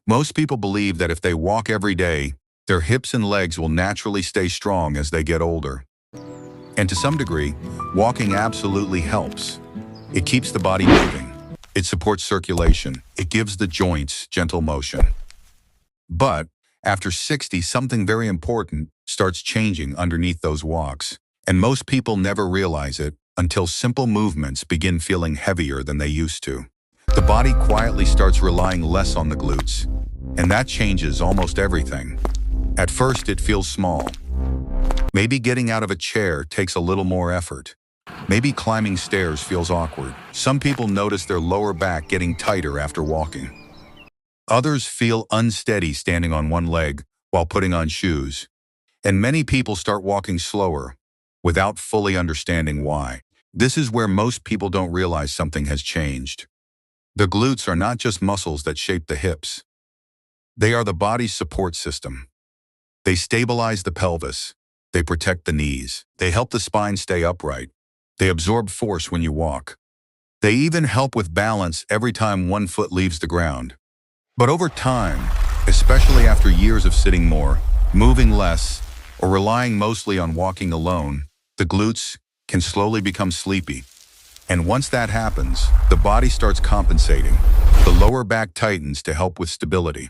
Most people believe that if they walk every day, their hips and legs will naturally stay strong as they get older. And to some degree, walking absolutely helps. It keeps the body moving. It supports circulation. It gives the joints gentle motion. But after 60, something very important starts changing underneath those walks. And most people never realize it until simple movements begin feeling heavier than they used to. The body quietly starts relying less on the glutes, and that changes almost everything. At first, it feels small. Maybe getting out of a chair takes a little more effort. Maybe climbing stairs feels awkward. Some people notice their lower back getting tighter after walking. Others feel unsteady standing on one leg while putting on shoes. And many people start walking slower without fully understanding why. This is where most people don't realize something has changed. The glutes are not just muscles that shape the hips. They are the body's support system. They stabilize the pelvis. They protect the knees. They help the spine stay upright. They absorb force when you walk. They even help with balance every time one foot leaves the ground. But over time, especially after years of sitting more, moving less, or relying mostly on walking alone, the glutes can slowly become sleepy. And once that happens, the body starts compensating. The lower back tightens to help with stability.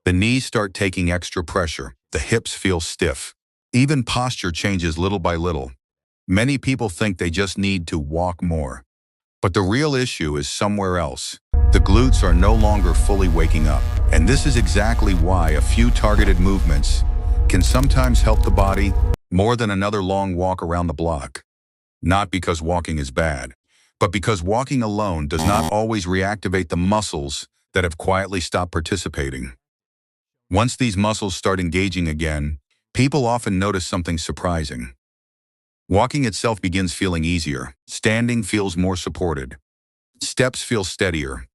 The knees start taking extra pressure. The hips feel stiff. Even posture changes little by little. Many people think they just need to walk more. But the real issue is somewhere else. The glutes are no longer fully waking up. And this is exactly why a few targeted movements can sometimes help the body more than another long walk around the block. Not because walking is bad, but because walking alone does not always reactivate the muscles that have quietly stopped participating. Once these muscles start engaging again, people often notice something surprising. Walking itself begins feeling easier. Standing feels more supported. Steps feel steadier.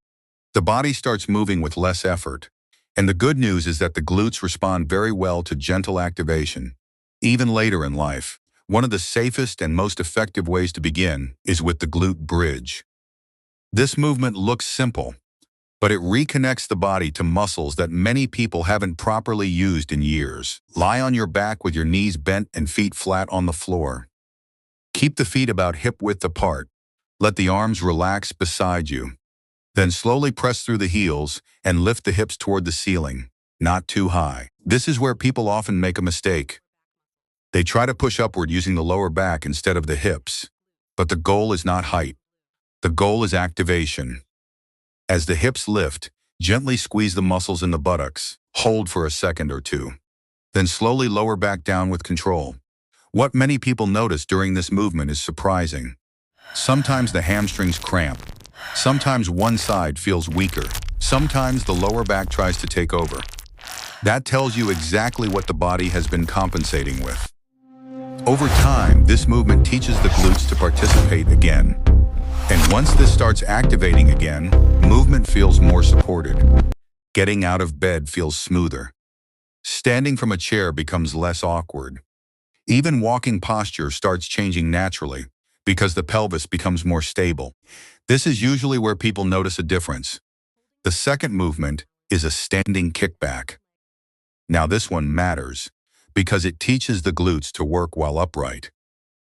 The body starts moving with less effort. And the good news is that the glutes respond very well to gentle activation. Even later in life, one of the safest and most effective ways to begin is with the glute bridge. This movement looks simple, but it reconnects the body to muscles that many people haven't properly used in years. Lie on your back with your knees bent and feet flat on the floor. Keep the feet about hip width apart. Let the arms relax beside you. Then slowly press through the heels and lift the hips toward the ceiling, not too high. This is where people often make a mistake. They try to push upward using the lower back instead of the hips. But the goal is not height. The goal is activation. As the hips lift, gently squeeze the muscles in the buttocks. Hold for a second or two. Then slowly lower back down with control. What many people notice during this movement is surprising. Sometimes the hamstrings cramp. Sometimes one side feels weaker. Sometimes the lower back tries to take over. That tells you exactly what the body has been compensating with. Over time, this movement teaches the glutes to participate again. And once this starts activating again, movement feels more supported. Getting out of bed feels smoother. Standing from a chair becomes less awkward. Even walking posture starts changing naturally because the pelvis becomes more stable. This is usually where people notice a difference. The second movement is a standing kickback. Now this one matters because it teaches the glutes to work while upright,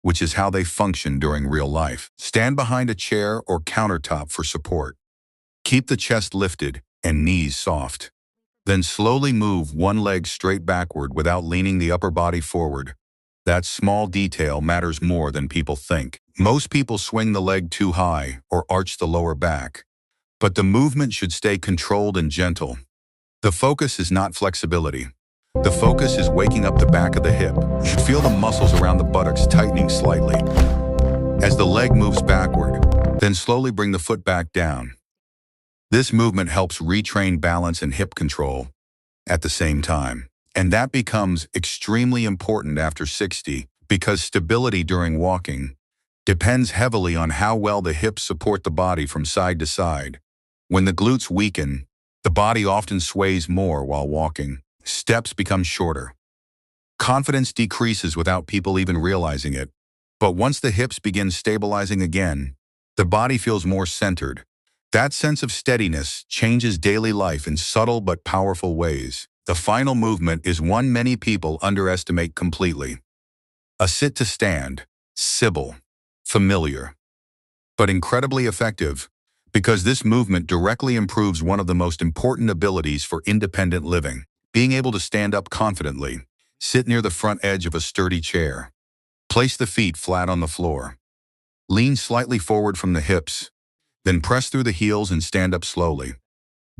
which is how they function during real life. Stand behind a chair or countertop for support. Keep the chest lifted and knees soft. Then slowly move one leg straight backward without leaning the upper body forward. That small detail matters more than people think. Most people swing the leg too high or arch the lower back. But the movement should stay controlled and gentle. The focus is not flexibility. The focus is waking up the back of the hip. You should feel the muscles around the buttocks tightening slightly. As the leg moves backward, then slowly bring the foot back down. This movement helps retrain balance and hip control at the same time. And that becomes extremely important after 60 because stability during walking depends heavily on how well the hips support the body from side to side. When the glutes weaken, the body often sways more while walking. Steps become shorter. Confidence decreases without people even realizing it. But once the hips begin stabilizing again, the body feels more centered. That sense of steadiness changes daily life in subtle but powerful ways. The final movement is one many people underestimate completely. A sit to stand, simple, familiar, but incredibly effective, because this movement directly improves one of the most important abilities for independent living, being able to stand up confidently. Sit near the front edge of a sturdy chair. Place the feet flat on the floor. Lean slightly forward from the hips, then press through the heels and stand up slowly.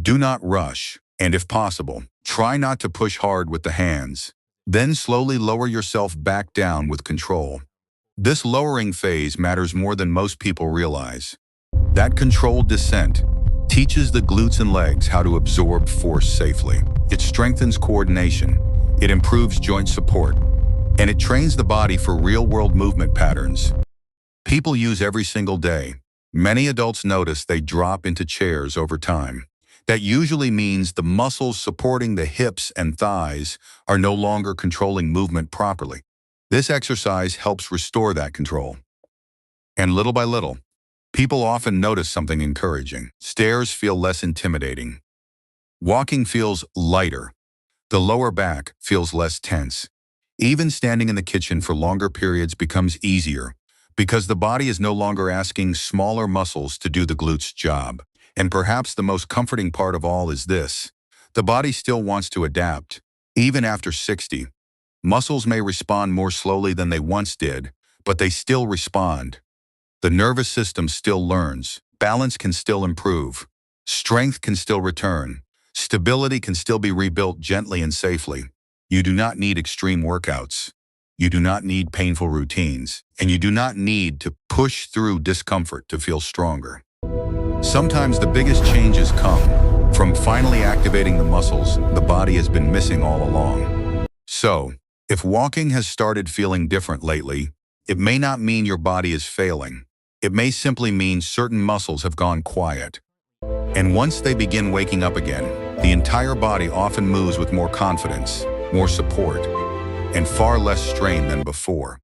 Do not rush, and if possible, try not to push hard with the hands. Then slowly lower yourself back down with control. This lowering phase matters more than most people realize. That controlled descent teaches the glutes and legs how to absorb force safely. It strengthens coordination, it improves joint support, and it trains the body for real-world movement patterns people use every single day. Many adults notice they drop into chairs over time. That usually means the muscles supporting the hips and thighs are no longer controlling movement properly. This exercise helps restore that control. And little by little, people often notice something encouraging. Stairs feel less intimidating. Walking feels lighter. The lower back feels less tense. Even standing in the kitchen for longer periods becomes easier because the body is no longer asking smaller muscles to do the glutes job. And perhaps the most comforting part of all is this: the body still wants to adapt. Even after 60, muscles may respond more slowly than they once did, but they still respond. The nervous system still learns. Balance can still improve. Strength can still return. Stability can still be rebuilt gently and safely. You do not need extreme workouts. You do not need painful routines. And you do not need to push through discomfort to feel stronger. Sometimes the biggest changes come from finally activating the muscles the body has been missing all along. So, if walking has started feeling different lately, it may not mean your body is failing. It may simply mean certain muscles have gone quiet. And once they begin waking up again, the entire body often moves with more confidence, more support, and far less strain than before.